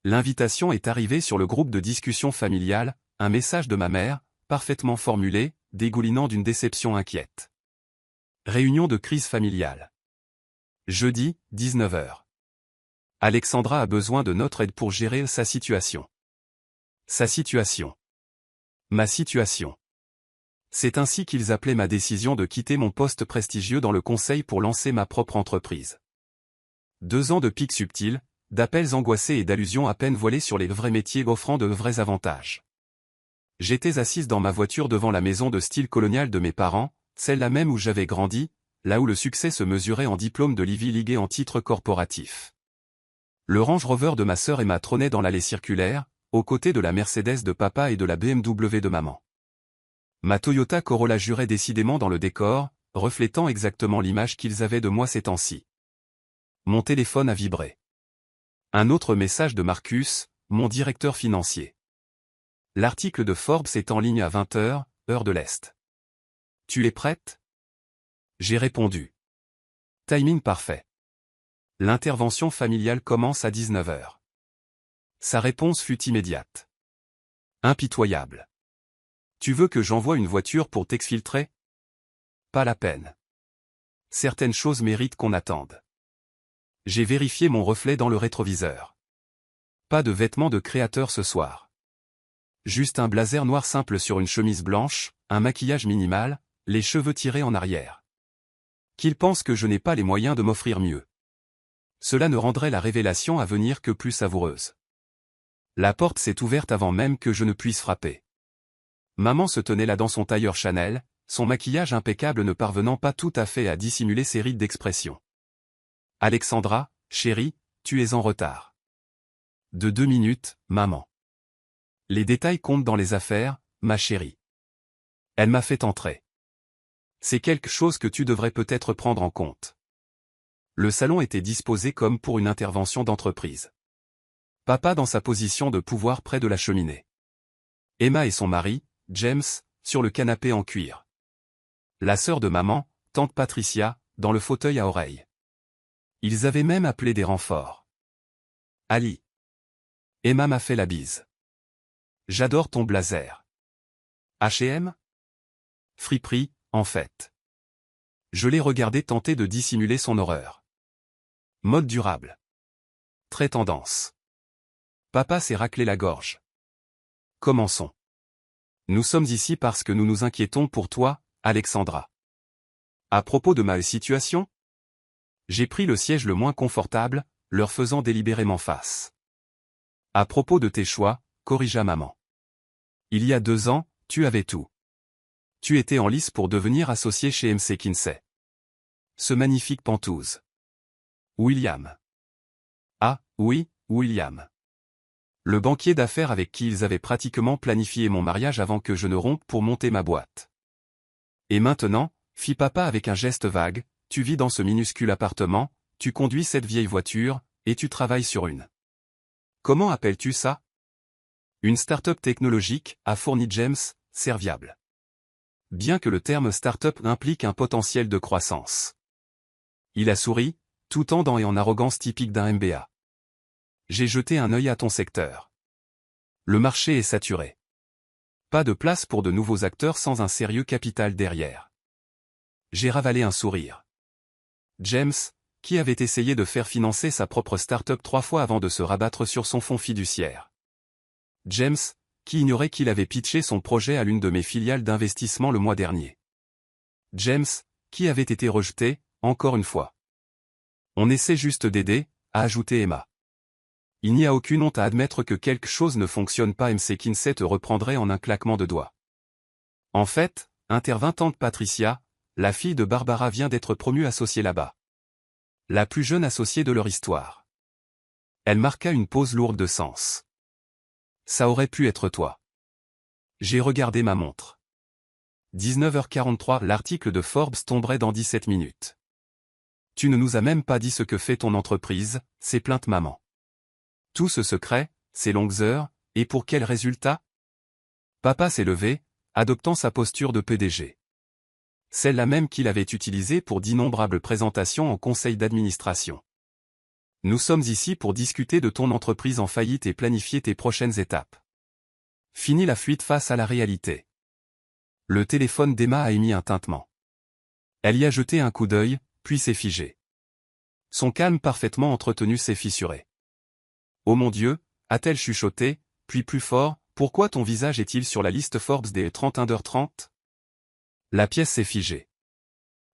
L'invitation est arrivée sur le groupe de discussion familiale, un message de ma mère, parfaitement formulé, dégoulinant d'une déception inquiète. Réunion de crise familiale. Jeudi, 19h. Alexandra a besoin de notre aide pour gérer sa situation. Sa situation. Ma situation. C'est ainsi qu'ils appelaient ma décision de quitter mon poste prestigieux dans le conseil pour lancer ma propre entreprise. 2 ans de pics subtils, d'appels angoissés et d'allusions à peine voilées sur les vrais métiers offrant de vrais avantages. J'étais assise dans ma voiture devant la maison de style colonial de mes parents, celle-là même où j'avais grandi, là où le succès se mesurait en diplôme de l'Ivy League et en titre corporatif. Le Range Rover de ma sœur Emma trônait dans l'allée circulaire, aux côtés de la Mercedes de papa et de la BMW de maman. Ma Toyota Corolla jurait décidément dans le décor, reflétant exactement l'image qu'ils avaient de moi ces temps-ci. Mon téléphone a vibré. Un autre message de Marcus, mon directeur financier. L'article de Forbes est en ligne à 20h, heure de l'Est. Tu es prête? J'ai répondu. Timing parfait. L'intervention familiale commence à 19h. Sa réponse fut immédiate. Impitoyable. Tu veux que j'envoie une voiture pour t'exfiltrer? Pas la peine. Certaines choses méritent qu'on attende. J'ai vérifié mon reflet dans le rétroviseur. Pas de vêtements de créateur ce soir. Juste un blazer noir simple sur une chemise blanche, un maquillage minimal, les cheveux tirés en arrière. Qu'ils pensent que je n'ai pas les moyens de m'offrir mieux. Cela ne rendrait la révélation à venir que plus savoureuse. La porte s'est ouverte avant même que je ne puisse frapper. Maman se tenait là dans son tailleur Chanel, son maquillage impeccable ne parvenant pas tout à fait à dissimuler ses rides d'expression. Alexandra, chérie, tu es en retard. De 2 minutes, maman. Les détails comptent dans les affaires, ma chérie. Elle m'a fait entrer. C'est quelque chose que tu devrais peut-être prendre en compte. Le salon était disposé comme pour une intervention d'entreprise. Papa dans sa position de pouvoir près de la cheminée. Emma et son mari, James, sur le canapé en cuir. La sœur de maman, tante Patricia, dans le fauteuil à oreilles. Ils avaient même appelé des renforts. Ali. Emma m'a fait la bise. J'adore ton blazer. H&M? Friperie, en fait. Je l'ai regardé tenter de dissimuler son horreur. Mode durable. Très tendance. Papa s'est raclé la gorge. Commençons. Nous sommes ici parce que nous nous inquiétons pour toi, Alexandra. À propos de ma situation? J'ai pris le siège le moins confortable, leur faisant délibérément face. À propos de tes choix, corrigea maman. Il y a 2 ans, tu avais tout. Tu étais en lice pour devenir associé chez MC Kinsey. Ce magnifique pantouse. William. Ah, oui, William. Le banquier d'affaires avec qui ils avaient pratiquement planifié mon mariage avant que je ne rompe pour monter ma boîte. Et maintenant, fit papa avec un geste vague, tu vis dans ce minuscule appartement, tu conduis cette vieille voiture, et tu travailles sur une. Comment appelles-tu ça? Une start-up technologique, a fourni James, serviable. Bien que le terme start-up implique un potentiel de croissance. Il a souri, tout en dents et en arrogance typique d'un MBA. J'ai jeté un œil à ton secteur. Le marché est saturé. Pas de place pour de nouveaux acteurs sans un sérieux capital derrière. J'ai ravalé un sourire. James, qui avait essayé de faire financer sa propre start-up 3 fois avant de se rabattre sur son fonds fiduciaire. James, qui ignorait qu'il avait pitché son projet à l'une de mes filiales d'investissement le mois dernier. James, qui avait été rejeté, encore une fois. On essaie juste d'aider, a ajouté Emma. Il n'y a aucune honte à admettre que quelque chose ne fonctionne pas. MC Kinsey te reprendrait en un claquement de doigts. En fait, intervint tante Patricia, la fille de Barbara vient d'être promue associée là-bas. La plus jeune associée de leur histoire. Elle marqua une pause lourde de sens. Ça aurait pu être toi. J'ai regardé ma montre. 19h43, l'article de Forbes tomberait dans 17 minutes. Tu ne nous as même pas dit ce que fait ton entreprise, c'est plainte maman. Tout ce secret, ces longues heures, et pour quel résultat? Papa s'est levé, adoptant sa posture de PDG. Celle-là même qu'il avait utilisée pour d'innombrables présentations en conseil d'administration. Nous sommes ici pour discuter de ton entreprise en faillite et planifier tes prochaines étapes. Fini la fuite face à la réalité. Le téléphone d'Emma a émis un tintement. Elle y a jeté un coup d'œil, puis s'est figée. Son calme parfaitement entretenu s'est fissuré. « Oh mon Dieu !» a-t-elle chuchoté, puis plus fort, « Pourquoi ton visage est-il sur la liste Forbes des 30 Under 30 ?» La pièce s'est figée.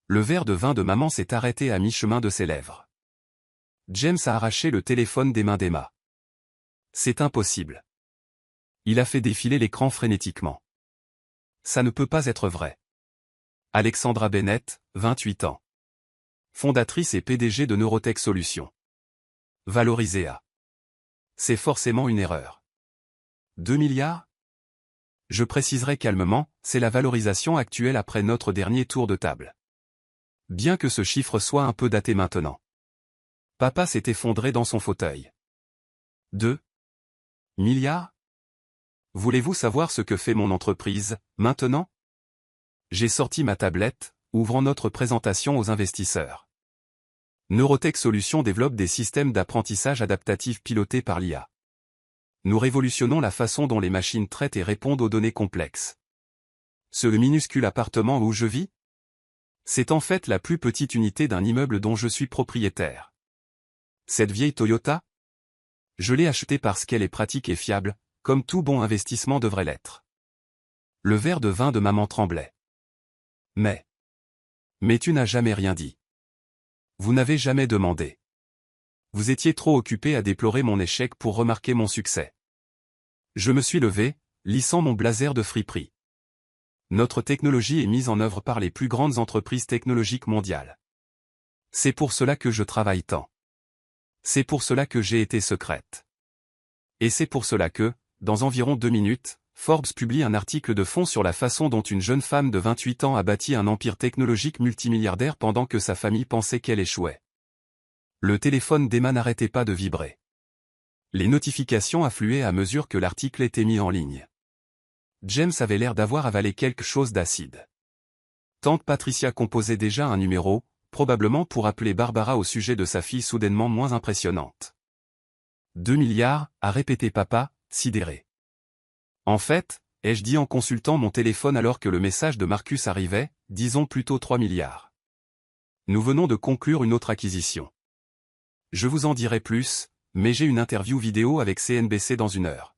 Le verre de vin de maman s'est arrêté à mi-chemin de ses lèvres. James a arraché le téléphone des mains d'Emma. C'est impossible. Il a fait défiler l'écran frénétiquement. Ça ne peut pas être vrai. Alexandra Bennett, 28 ans. Fondatrice et PDG de Neurotech Solutions. Valorisée à. C'est forcément une erreur. 2 milliards ? Je préciserai calmement, c'est la valorisation actuelle après notre dernier tour de table. Bien que ce chiffre soit un peu daté maintenant. Papa s'est effondré dans son fauteuil. 2 milliards ? Voulez-vous savoir ce que fait mon entreprise, maintenant ? J'ai sorti ma tablette, ouvrant notre présentation aux investisseurs. Neurotech Solutions développe des systèmes d'apprentissage adaptatif pilotés par l'IA. Nous révolutionnons la façon dont les machines traitent et répondent aux données complexes. Ce minuscule appartement où je vis ? C'est en fait la plus petite unité d'un immeuble dont je suis propriétaire. Cette vieille Toyota ? Je l'ai achetée parce qu'elle est pratique et fiable, comme tout bon investissement devrait l'être. Le verre de vin de maman tremblait. Mais tu n'as jamais rien dit. Vous n'avez jamais demandé. Vous étiez trop occupé à déplorer mon échec pour remarquer mon succès. Je me suis levé, lissant mon blazer de friperie. Notre technologie est mise en œuvre par les plus grandes entreprises technologiques mondiales. C'est pour cela que je travaille tant. C'est pour cela que j'ai été secrète. Et c'est pour cela que, dans environ 2 minutes, Forbes publie un article de fond sur la façon dont une jeune femme de 28 ans a bâti un empire technologique multimilliardaire pendant que sa famille pensait qu'elle échouait. Le téléphone d'Emma n'arrêtait pas de vibrer. Les notifications affluaient à mesure que l'article était mis en ligne. James avait l'air d'avoir avalé quelque chose d'acide. Tante Patricia composait déjà un numéro, probablement pour appeler Barbara au sujet de sa fille soudainement moins impressionnante. 2 milliards, a répété papa, sidéré. En fait, ai-je dit en consultant mon téléphone alors que le message de Marcus arrivait, disons plutôt 3 milliards. Nous venons de conclure une autre acquisition. Je vous en dirai plus, mais j'ai une interview vidéo avec CNBC dans 1 heure.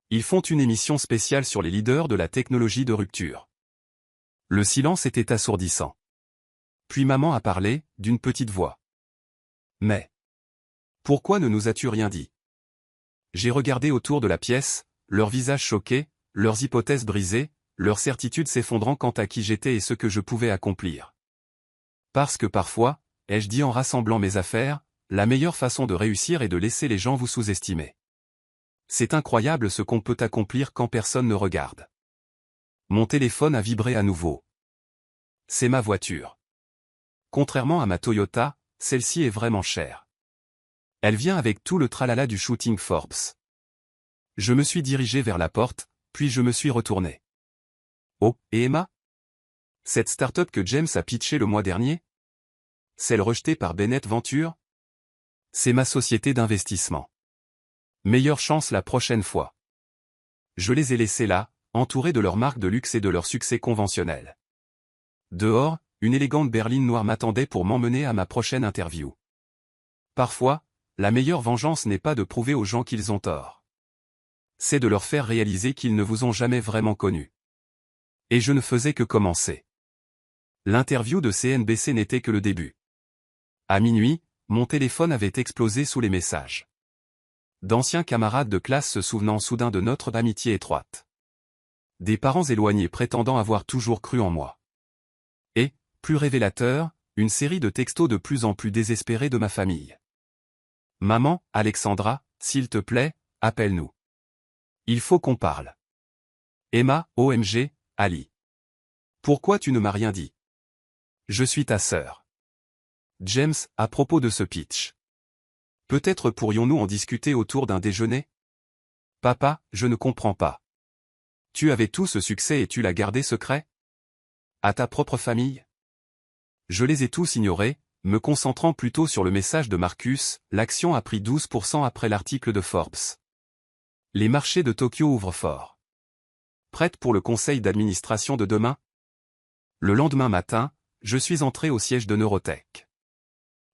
Ils font une émission spéciale sur les leaders de la technologie de rupture. Le silence était assourdissant. Puis maman a parlé, d'une petite voix. Mais pourquoi ne nous as-tu rien dit ? J'ai regardé autour de la pièce, leurs visages choqués, leurs hypothèses brisées, leurs certitudes s'effondrant quant à qui j'étais et ce que je pouvais accomplir. Parce que parfois, ai-je dit en rassemblant mes affaires, la meilleure façon de réussir est de laisser les gens vous sous-estimer. C'est incroyable ce qu'on peut accomplir quand personne ne regarde. Mon téléphone a vibré à nouveau. C'est ma voiture. Contrairement à ma Toyota, celle-ci est vraiment chère. Elle vient avec tout le tralala du shooting Forbes. Je me suis dirigé vers la porte, puis je me suis retourné. Oh, et Emma ? Cette start-up que James a pitchée le mois dernier ? Celle rejetée par Bennett Venture ? C'est ma société d'investissement. Meilleure chance la prochaine fois. Je les ai laissés là, entourés de leurs marques de luxe et de leur succès conventionnel. Dehors, une élégante berline noire m'attendait pour m'emmener à ma prochaine interview. Parfois, la meilleure vengeance n'est pas de prouver aux gens qu'ils ont tort. C'est de leur faire réaliser qu'ils ne vous ont jamais vraiment connu. Et je ne faisais que commencer. L'interview de CNBC n'était que le début. À minuit, mon téléphone avait explosé sous les messages. D'anciens camarades de classe se souvenant soudain de notre amitié étroite. Des parents éloignés prétendant avoir toujours cru en moi. Et, plus révélateur, une série de textos de plus en plus désespérés de ma famille. Maman, Alexandra, s'il te plaît, appelle-nous. Il faut qu'on parle. Emma, OMG, Ali. Pourquoi tu ne m'as rien dit ? Je suis ta sœur. James, à propos de ce pitch. Peut-être pourrions-nous en discuter autour d'un déjeuner ? Papa, je ne comprends pas. Tu avais tout ce succès et tu l'as gardé secret ? À ta propre famille ? Je les ai tous ignorés, me concentrant plutôt sur le message de Marcus, l'action a pris 12% après l'article de Forbes. Les marchés de Tokyo ouvrent fort. Prête pour le conseil d'administration de demain? Le lendemain matin, je suis entré au siège de Neurotech.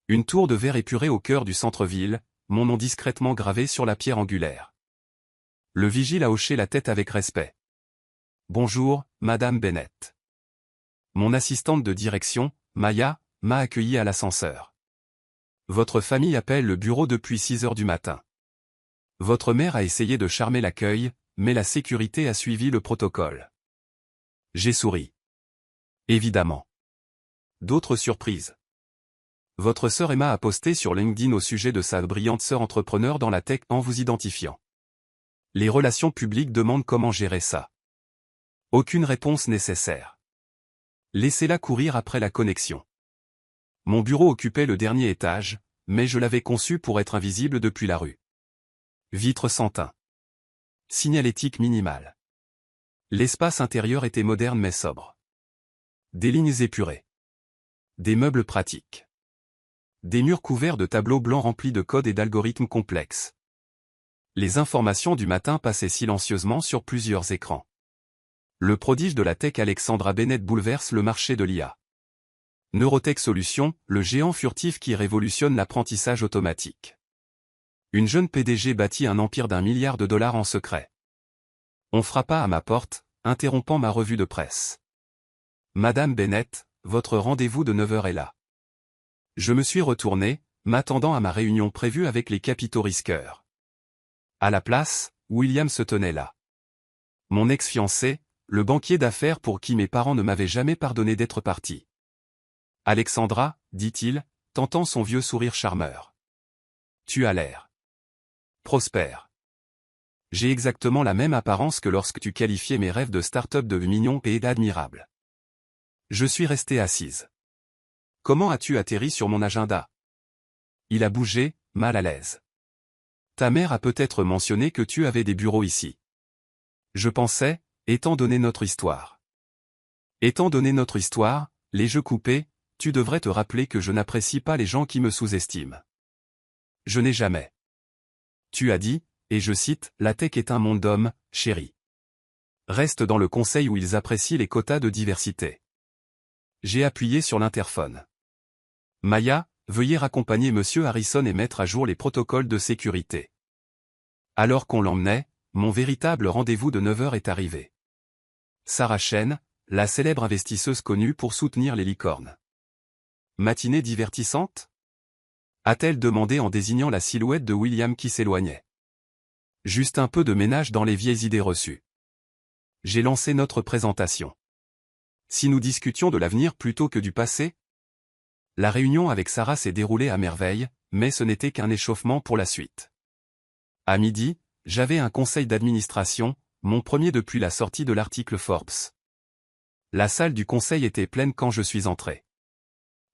Une tour de verre épurée au cœur du centre-ville, mon nom discrètement gravé sur la pierre angulaire. Le vigile a hoché la tête avec respect. Bonjour, Madame Bennett. Mon assistante de direction, Maya, m'a accueilli à l'ascenseur. Votre famille appelle le bureau depuis 6 heures du matin. Votre mère a essayé de charmer l'accueil, mais la sécurité a suivi le protocole. J'ai souri. Évidemment. D'autres surprises. Votre sœur Emma a posté sur LinkedIn au sujet de sa brillante sœur entrepreneur dans la tech en vous identifiant. Les relations publiques demandent comment gérer ça. Aucune réponse nécessaire. Laissez-la courir après la connexion. Mon bureau occupait le dernier étage, mais je l'avais conçu pour être invisible depuis la rue. Vitres sans teint. Signalétique minimale. L'espace intérieur était moderne mais sobre. Des lignes épurées. Des meubles pratiques. Des murs couverts de tableaux blancs remplis de codes et d'algorithmes complexes. Les informations du matin passaient silencieusement sur plusieurs écrans. Le prodige de la tech Alexandra Bennett bouleverse le marché de l'IA. Neurotech Solutions, le géant furtif qui révolutionne l'apprentissage automatique. Une jeune PDG bâtit un empire d'1 milliard de dollars en secret. On frappa à ma porte, interrompant ma revue de presse. Madame Bennett, votre rendez-vous de 9 heures est là. Je me suis retourné, m'attendant à ma réunion prévue avec les capitaux risqueurs. À la place, William se tenait là. Mon ex-fiancé, le banquier d'affaires pour qui mes parents ne m'avaient jamais pardonné d'être parti. Alexandra, dit-il, tentant son vieux sourire charmeur. Tu as l'air prospère. J'ai exactement la même apparence que lorsque tu qualifiais mes rêves de start-up de mignons et d'admirables. Je suis resté assise. Comment as-tu atterri sur mon agenda? Il a bougé, mal à l'aise. Ta mère a peut-être mentionné que tu avais des bureaux ici. Je pensais, étant donné notre histoire. Étant donné notre histoire, les jeux coupés, tu devrais te rappeler que je n'apprécie pas les gens qui me sous-estiment. Je n'ai jamais. Tu as dit, et je cite, la tech est un monde d'hommes, chérie. Reste dans le conseil où ils apprécient les quotas de diversité. J'ai appuyé sur l'interphone. Maya, veuillez raccompagner Monsieur Harrison et mettre à jour les protocoles de sécurité. Alors qu'on l'emmenait, mon véritable rendez-vous de 9 heures est arrivé. Sarah Chen, la célèbre investisseuse connue pour soutenir les licornes. Matinée divertissante? A-t-elle demandé en désignant la silhouette de William qui s'éloignait. Juste un peu de ménage dans les vieilles idées reçues. J'ai lancé notre présentation. Si nous discutions de l'avenir plutôt que du passé? La réunion avec Sarah s'est déroulée à merveille, mais ce n'était qu'un échauffement pour la suite. À midi, j'avais un conseil d'administration, mon premier depuis la sortie de l'article Forbes. La salle du conseil était pleine quand je suis entré.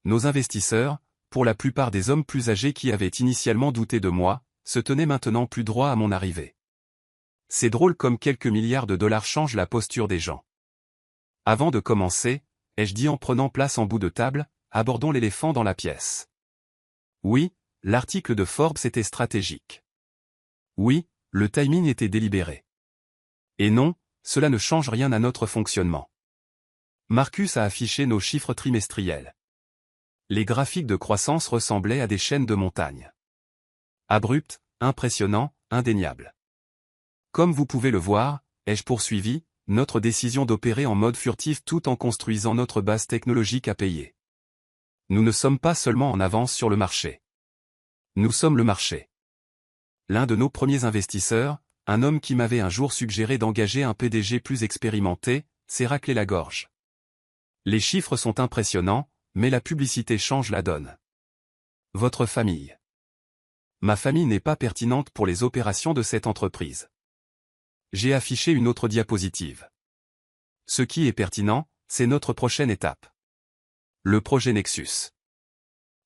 Nos investisseurs, pour la plupart des hommes plus âgés qui avaient initialement douté de moi, se tenaient maintenant plus droit à mon arrivée. C'est drôle comme quelques milliards de dollars changent la posture des gens. Avant de commencer, ai-je dit en prenant place en bout de table, abordons l'éléphant dans la pièce. Oui, l'article de Forbes était stratégique. Oui, le timing était délibéré. Et non, cela ne change rien à notre fonctionnement. Marcus a affiché nos chiffres trimestriels. Les graphiques de croissance ressemblaient à des chaînes de montagnes. Abrupt, impressionnant, indéniable. Comme vous pouvez le voir, ai-je poursuivi, notre décision d'opérer en mode furtif tout en construisant notre base technologique à payer. Nous ne sommes pas seulement en avance sur le marché. Nous sommes le marché. L'un de nos premiers investisseurs, un homme qui m'avait un jour suggéré d'engager un PDG plus expérimenté, s'est raclé la gorge. Les chiffres sont impressionnants, mais la publicité change la donne. Votre famille. Ma famille n'est pas pertinente pour les opérations de cette entreprise. J'ai affiché une autre diapositive. Ce qui est pertinent, c'est notre prochaine étape. Le projet Nexus.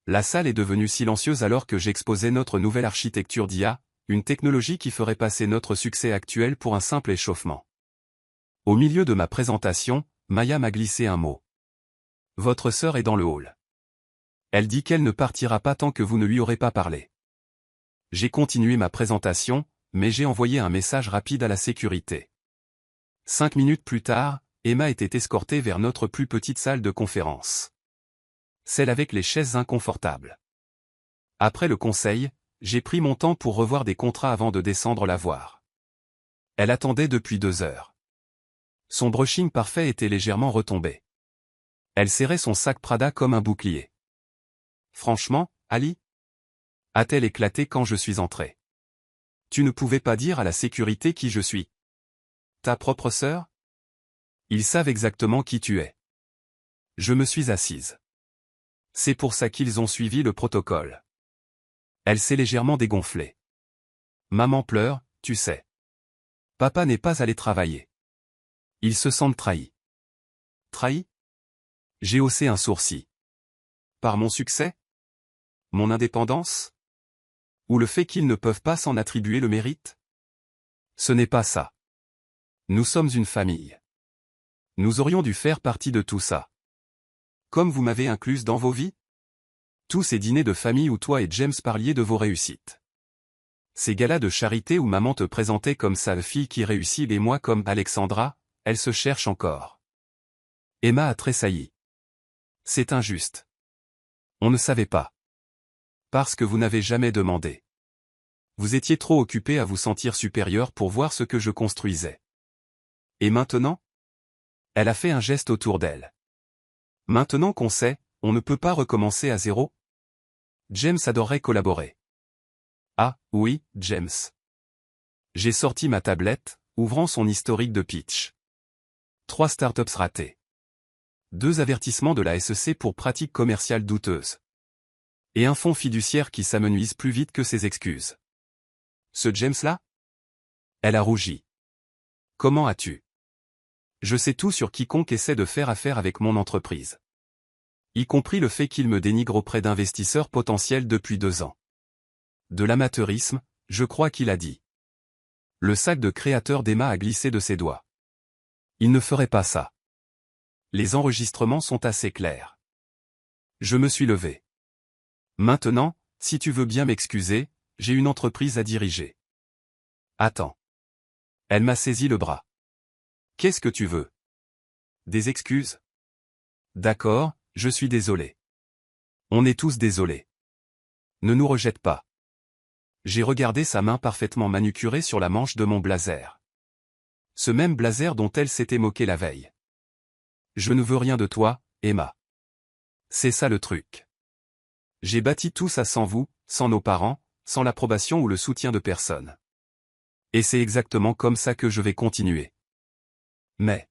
La salle est devenue silencieuse alors que j'exposais notre nouvelle architecture d'IA, une technologie qui ferait passer notre succès actuel pour un simple échauffement. Au milieu de ma présentation, Maya m'a glissé un mot. Votre sœur est dans le hall. Elle dit qu'elle ne partira pas tant que vous ne lui aurez pas parlé. J'ai continué ma présentation, mais j'ai envoyé un message rapide à la sécurité. 5 minutes plus tard, Emma était escortée vers notre plus petite salle de conférence. Celle avec les chaises inconfortables. Après le conseil, j'ai pris mon temps pour revoir des contrats avant de descendre la voir. Elle attendait depuis 2 heures. Son brushing parfait était légèrement retombé. Elle serrait son sac Prada comme un bouclier. Franchement, Ali ? A-t-elle éclaté quand je suis entré. Tu ne pouvais pas dire à la sécurité qui je suis. Ta propre sœur ? Ils savent exactement qui tu es. Je me suis assise. C'est pour ça qu'ils ont suivi le protocole. Elle s'est légèrement dégonflée. Maman pleure, tu sais. Papa n'est pas allé travailler. Ils se sentent trahis. Trahis ? J'ai haussé un sourcil. Par mon succès ? Mon indépendance ? Ou le fait qu'ils ne peuvent pas s'en attribuer le mérite ? Ce n'est pas ça. Nous sommes une famille. Nous aurions dû faire partie de tout ça. Comme vous m'avez incluse dans vos vies ? Tous ces dîners de famille où toi et James parliez de vos réussites. Ces galas de charité où maman te présentait comme sa fille qui réussit et moi comme Alexandra, elle se cherche encore. Emma a tressailli. C'est injuste. On ne savait pas. Parce que vous n'avez jamais demandé. Vous étiez trop occupé à vous sentir supérieur pour voir ce que je construisais. Et maintenant ? Elle a fait un geste autour d'elle. Maintenant qu'on sait, on ne peut pas recommencer à zéro ? James adorerait collaborer. Ah, oui, James. J'ai sorti ma tablette, ouvrant son historique de pitch. 3 startups ratées. 2 avertissements de la SEC pour pratiques commerciales douteuses. Et un fonds fiduciaire qui s'amenuise plus vite que ses excuses. Ce James-là ? Elle a rougi. Comment as-tu ? Je sais tout sur quiconque essaie de faire affaire avec mon entreprise. Y compris le fait qu'il me dénigre auprès d'investisseurs potentiels depuis 2 ans. De l'amateurisme, je crois qu'il a dit. Le sac de créateur d'Emma a glissé de ses doigts. Il ne ferait pas ça. Les enregistrements sont assez clairs. Je me suis levé. Maintenant, si tu veux bien m'excuser, j'ai une entreprise à diriger. Attends. Elle m'a saisi le bras. Qu'est-ce que tu veux ? Des excuses ? D'accord, je suis désolé. On est tous désolés. Ne nous rejette pas. J'ai regardé sa main parfaitement manucurée sur la manche de mon blazer. Ce même blazer dont elle s'était moquée la veille. Je ne veux rien de toi, Emma. C'est ça le truc. J'ai bâti tout ça sans vous, sans nos parents, sans l'approbation ou le soutien de personne. Et c'est exactement comme ça que je vais continuer. Mais...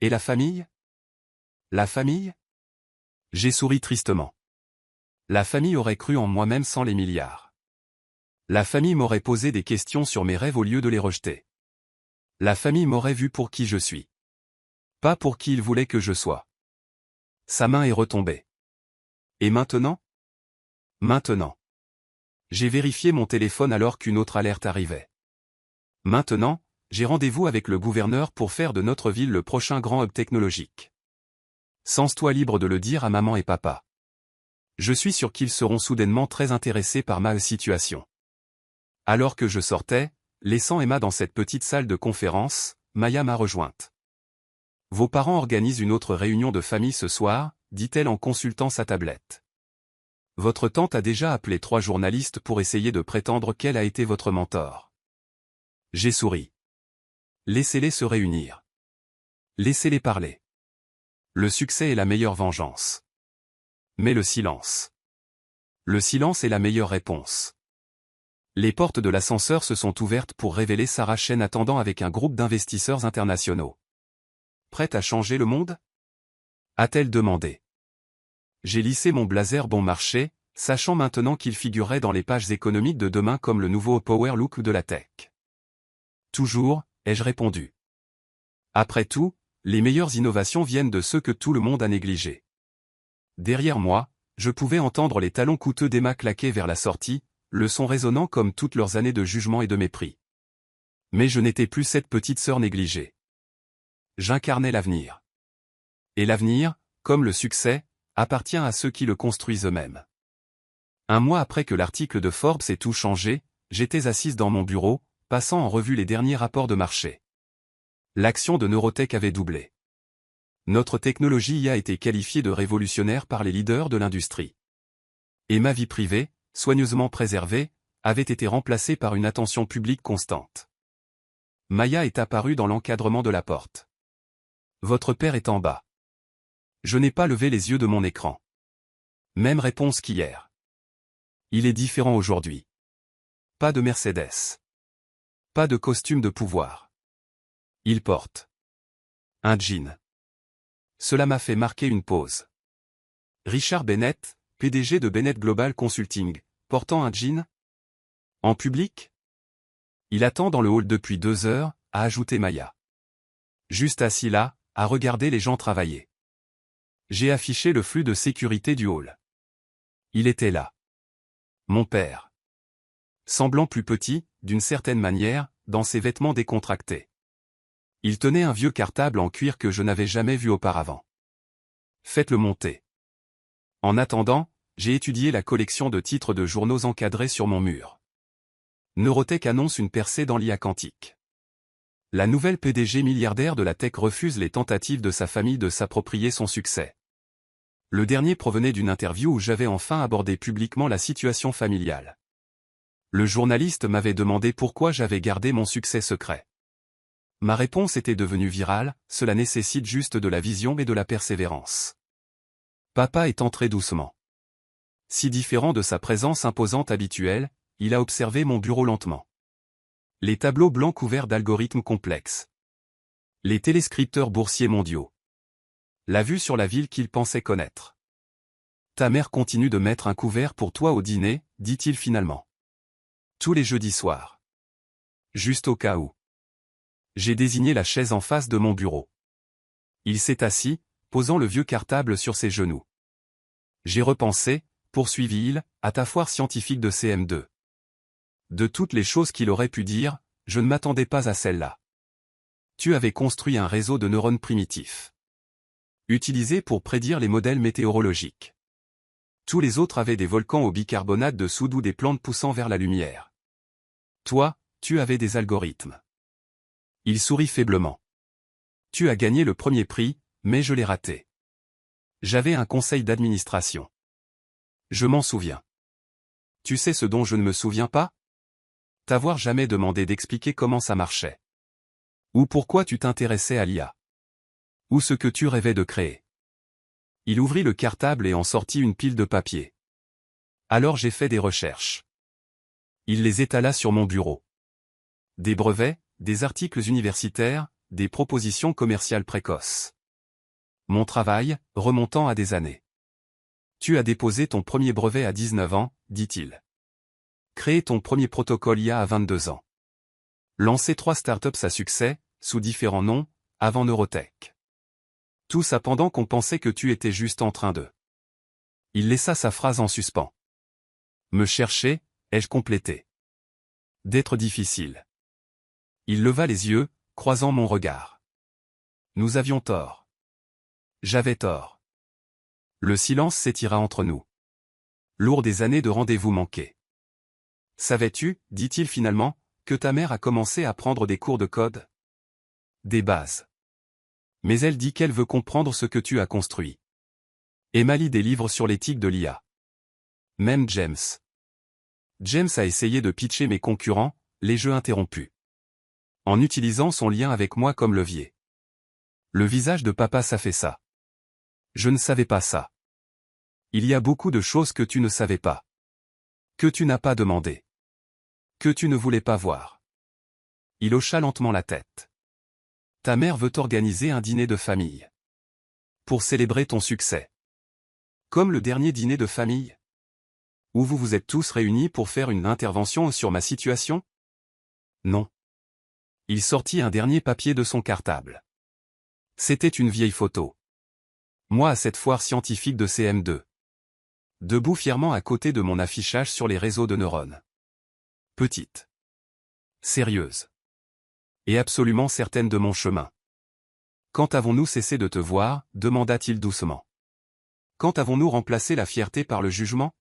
Et la famille ? La famille ? J'ai souri tristement. La famille aurait cru en moi-même sans les milliards. La famille m'aurait posé des questions sur mes rêves au lieu de les rejeter. La famille m'aurait vu pour qui je suis. Pas pour qui il voulait que je sois. Sa main est retombée. Et maintenant ? Maintenant. J'ai vérifié mon téléphone alors qu'une autre alerte arrivait. Maintenant, j'ai rendez-vous avec le gouverneur pour faire de notre ville le prochain grand hub technologique. Sens-toi libre de le dire à maman et papa. Je suis sûr qu'ils seront soudainement très intéressés par ma situation. Alors que je sortais, laissant Emma dans cette petite salle de conférence, Maya m'a rejointe. Vos parents organisent une autre réunion de famille ce soir, dit-elle en consultant sa tablette. Votre tante a déjà appelé 3 journalistes pour essayer de prétendre qu'elle a été votre mentor. J'ai souri. Laissez-les se réunir. Laissez-les parler. Le succès est la meilleure vengeance. Mais le silence. Le silence est la meilleure réponse. Les portes de l'ascenseur se sont ouvertes pour révéler Sarah Chen attendant avec un groupe d'investisseurs internationaux. Prête à changer le monde ? A-t-elle demandé. J'ai lissé mon blazer bon marché, sachant maintenant qu'il figurerait dans les pages économiques de demain comme le nouveau power look de la tech. Toujours, ai-je répondu. Après tout, les meilleures innovations viennent de ceux que tout le monde a négligés. Derrière moi, je pouvais entendre les talons coûteux d'Emma claquer vers la sortie, le son résonnant comme toutes leurs années de jugement et de mépris. Mais je n'étais plus cette petite sœur négligée. J'incarnais l'avenir. Et l'avenir, comme le succès, appartient à ceux qui le construisent eux-mêmes. Un mois après que l'article de Forbes ait tout changé, j'étais assise dans mon bureau, passant en revue les derniers rapports de marché. L'action de Neurotech avait doublé. Notre technologie y a été qualifiée de révolutionnaire par les leaders de l'industrie. Et ma vie privée, soigneusement préservée, avait été remplacée par une attention publique constante. Maya est apparue dans l'encadrement de la porte. Votre père est en bas. Je n'ai pas levé les yeux de mon écran. Même réponse qu'hier. Il est différent aujourd'hui. Pas de Mercedes. Pas de costume de pouvoir. Il porte un jean. Cela m'a fait marquer une pause. Richard Bennett, PDG de Bennett Global Consulting, portant un jean? En public? Il attend dans le hall depuis 2 heures, a ajouté Maya. Juste assis là, à regarder les gens travailler. J'ai affiché le flux de sécurité du hall. Il était là. Mon père. Semblant plus petit, d'une certaine manière, dans ses vêtements décontractés. Il tenait un vieux cartable en cuir que je n'avais jamais vu auparavant. Faites-le monter. En attendant, j'ai étudié la collection de titres de journaux encadrés sur mon mur. Neurotech annonce une percée dans l'IA quantique. La nouvelle PDG milliardaire de la tech refuse les tentatives de sa famille de s'approprier son succès. Le dernier provenait d'une interview où j'avais enfin abordé publiquement la situation familiale. Le journaliste m'avait demandé pourquoi j'avais gardé mon succès secret. Ma réponse était devenue virale, cela nécessite juste de la vision et de la persévérance. Papa est entré doucement. Si différent de sa présence imposante habituelle, il a observé mon bureau lentement. Les tableaux blancs couverts d'algorithmes complexes. Les téléscripteurs boursiers mondiaux. La vue sur la ville qu'il pensait connaître. Ta mère continue de mettre un couvert pour toi au dîner, dit-il finalement. Tous les jeudis soirs. Juste au cas où. J'ai désigné la chaise en face de mon bureau. Il s'est assis, posant le vieux cartable sur ses genoux. J'ai repensé, poursuivit-il, à ta foire scientifique de CM2. De toutes les choses qu'il aurait pu dire, je ne m'attendais pas à celle-là. Tu avais construit un réseau de neurones primitifs. Utilisé pour prédire les modèles météorologiques. Tous les autres avaient des volcans au bicarbonate de soude ou des plantes poussant vers la lumière. Toi, tu avais des algorithmes. Il sourit faiblement. Tu as gagné le premier prix, mais je l'ai raté. J'avais un conseil d'administration. Je m'en souviens. Tu sais ce dont je ne me souviens pas? T'avoir jamais demandé d'expliquer comment ça marchait. Ou pourquoi tu t'intéressais à l'IA. Ou ce que tu rêvais de créer. Il ouvrit le cartable et en sortit une pile de papier. Alors j'ai fait des recherches. Il les étala sur mon bureau. Des brevets, des articles universitaires, des propositions commerciales précoces. Mon travail, remontant à des années. Tu as déposé ton premier brevet à 19 ans, dit-il. Créé ton premier protocole IA à 22 ans. Lancé 3 startups à succès, sous différents noms, avant Neurotech. Tout ça pendant qu'on pensait que tu étais juste en train de... Il laissa sa phrase en suspens. Me chercher, ai-je complété. D'être difficile. Il leva les yeux, croisant mon regard. Nous avions tort. J'avais tort. Le silence s'étira entre nous. Lourd des années de rendez-vous manqués. Savais-tu, dit-il finalement, que ta mère a commencé à prendre des cours de code? Des bases. Mais elle dit qu'elle veut comprendre ce que tu as construit. Emma lit des livres sur l'éthique de l'IA. Même James. James a essayé de pitcher mes concurrents, les jeux interrompus. En utilisant son lien avec moi comme levier. Le visage de papa ça fait ça. Je ne savais pas ça. Il y a beaucoup de choses que tu ne savais pas. Que tu n'as pas demandé. Que tu ne voulais pas voir. Il hocha lentement la tête. Ta mère veut organiser un dîner de famille. Pour célébrer ton succès. Comme le dernier dîner de famille. Où vous vous êtes tous réunis pour faire une intervention sur ma situation? Non. Il sortit un dernier papier de son cartable. C'était une vieille photo. Moi à cette foire scientifique de CM2. Debout fièrement à côté de mon affichage sur les réseaux de neurones. Petite. Sérieuse. Et absolument certaine de mon chemin. Quand avons-nous cessé de te voir, demanda-t-il doucement. Quand avons-nous remplacé la fierté par le jugement?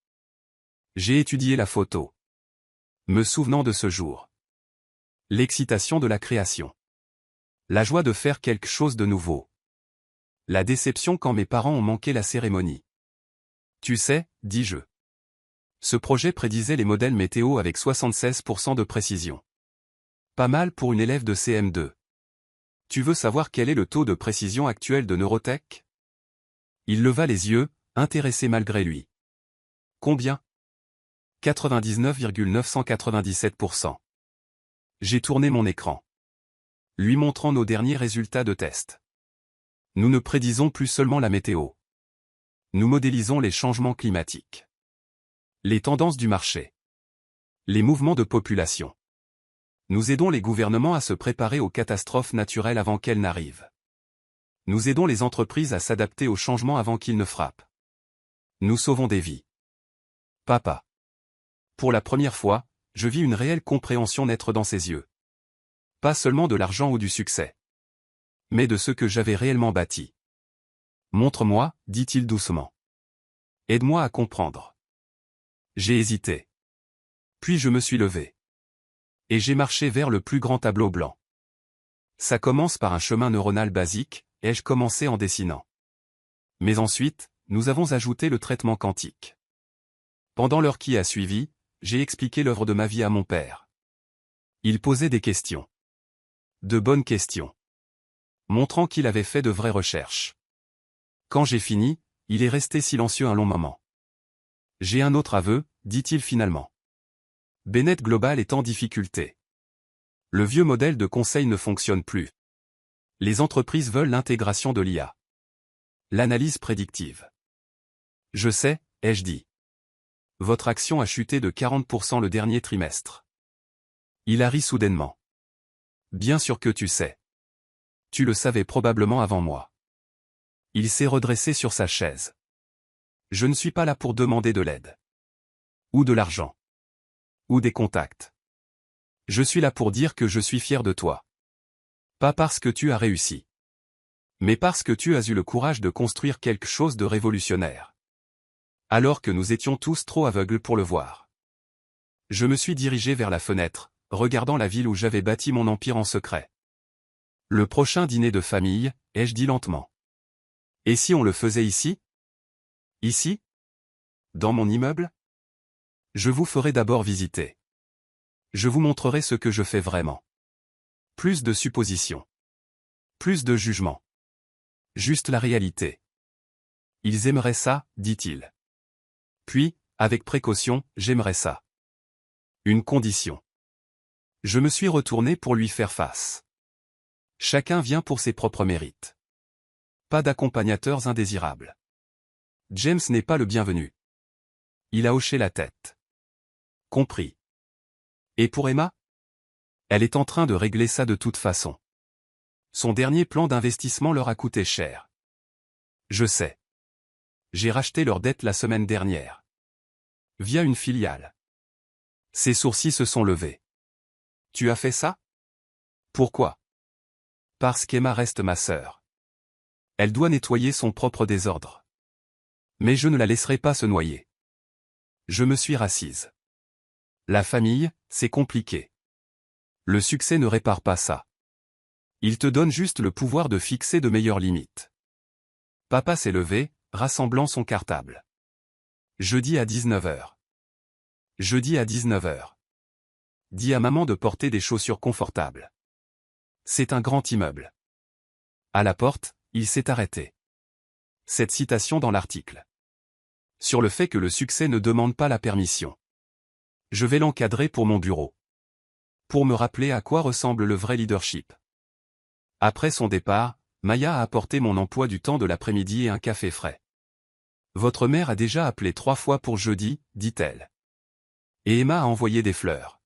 J'ai étudié la photo. Me souvenant de ce jour. L'excitation de la création. La joie de faire quelque chose de nouveau. La déception quand mes parents ont manqué la cérémonie. Tu sais, dis-je. Ce projet prédisait les modèles météo avec 76% de précision. Pas mal pour une élève de CM2. Tu veux savoir quel est le taux de précision actuel de Neurotech? Il leva les yeux, intéressé malgré lui. Combien? 99,997%. J'ai tourné mon écran, lui montrant nos derniers résultats de test. Nous ne prédisons plus seulement la météo. Nous modélisons les changements climatiques. Les tendances du marché. Les mouvements de population. Nous aidons les gouvernements à se préparer aux catastrophes naturelles avant qu'elles n'arrivent. Nous aidons les entreprises à s'adapter aux changements avant qu'ils ne frappent. Nous sauvons des vies. Papa. Pour la première fois, je vis une réelle compréhension naître dans ses yeux. Pas seulement de l'argent ou du succès, mais de ce que j'avais réellement bâti. Montre-moi, dit-il doucement. Aide-moi à comprendre. J'ai hésité. Puis je me suis levé. Et j'ai marché vers le plus grand tableau blanc. Ça commence par un chemin neuronal basique, ai-je commencé en dessinant. Mais ensuite, nous avons ajouté le traitement quantique. Pendant l'heure qui a suivi, j'ai expliqué l'œuvre de ma vie à mon père. Il posait des questions. De bonnes questions. Montrant qu'il avait fait de vraies recherches. Quand j'ai fini, il est resté silencieux un long moment. J'ai un autre aveu, dit-il finalement. Bennett Global est en difficulté. Le vieux modèle de conseil ne fonctionne plus. Les entreprises veulent l'intégration de l'IA. L'analyse prédictive. Je sais, ai-je dit. Votre action a chuté de 40% le dernier trimestre. Il a ri soudainement. Bien sûr que tu sais. Tu le savais probablement avant moi. Il s'est redressé sur sa chaise. Je ne suis pas là pour demander de l'aide. Ou de l'argent. Ou des contacts. Je suis là pour dire que je suis fier de toi. Pas parce que tu as réussi. Mais parce que tu as eu le courage de construire quelque chose de révolutionnaire. Alors que nous étions tous trop aveugles pour le voir. Je me suis dirigé vers la fenêtre, regardant la ville où j'avais bâti mon empire en secret. Le prochain dîner de famille, ai-je dit lentement. Et si on le faisait ici? Ici? Dans mon immeuble? Je vous ferai d'abord visiter. Je vous montrerai ce que je fais vraiment. Plus de suppositions. Plus de jugements. Juste la réalité. Ils aimeraient ça, dit-il. Puis, avec précaution, j'aimerais ça. Une condition. Je me suis retourné pour lui faire face. Chacun vient pour ses propres mérites. Pas d'accompagnateurs indésirables. James n'est pas le bienvenu. Il a hoché la tête. Compris. Et pour Emma? Elle est en train de régler ça de toute façon. Son dernier plan d'investissement leur a coûté cher. Je sais. J'ai racheté leur dette la semaine dernière. Via une filiale. Ses sourcils se sont levés. Tu as fait ça? Pourquoi? Parce qu'Emma reste ma sœur. Elle doit nettoyer son propre désordre. Mais je ne la laisserai pas se noyer. Je me suis rassise. La famille, c'est compliqué. Le succès ne répare pas ça. Il te donne juste le pouvoir de fixer de meilleures limites. Papa s'est levé, rassemblant son cartable. Jeudi à 19h. Jeudi à 19h. Dis à maman de porter des chaussures confortables. C'est un grand immeuble. À la porte, il s'est arrêté. Cette citation dans l'article. Sur le fait que le succès ne demande pas la permission. Je vais l'encadrer pour mon bureau. Pour me rappeler à quoi ressemble le vrai leadership. Après son départ, Maya a apporté mon emploi du temps de l'après-midi et un café frais. Votre mère a déjà appelé 3 fois pour jeudi, dit-elle. Et Emma a envoyé des fleurs.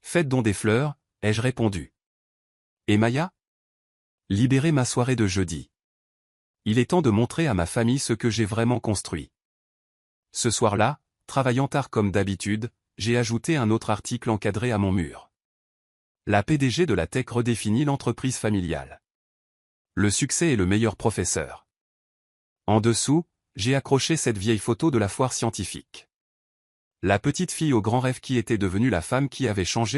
Faites donc des fleurs, ai-je répondu. Et Maya? Libérez ma soirée de jeudi. Il est temps de montrer à ma famille ce que j'ai vraiment construit. Ce soir-là, travaillant tard comme d'habitude, j'ai ajouté un autre article encadré à mon mur. La PDG de la tech redéfinit l'entreprise familiale. Le succès est le meilleur professeur. En dessous, j'ai accroché cette vieille photo de la foire scientifique. La petite fille au grand rêve qui était devenue la femme qui avait changé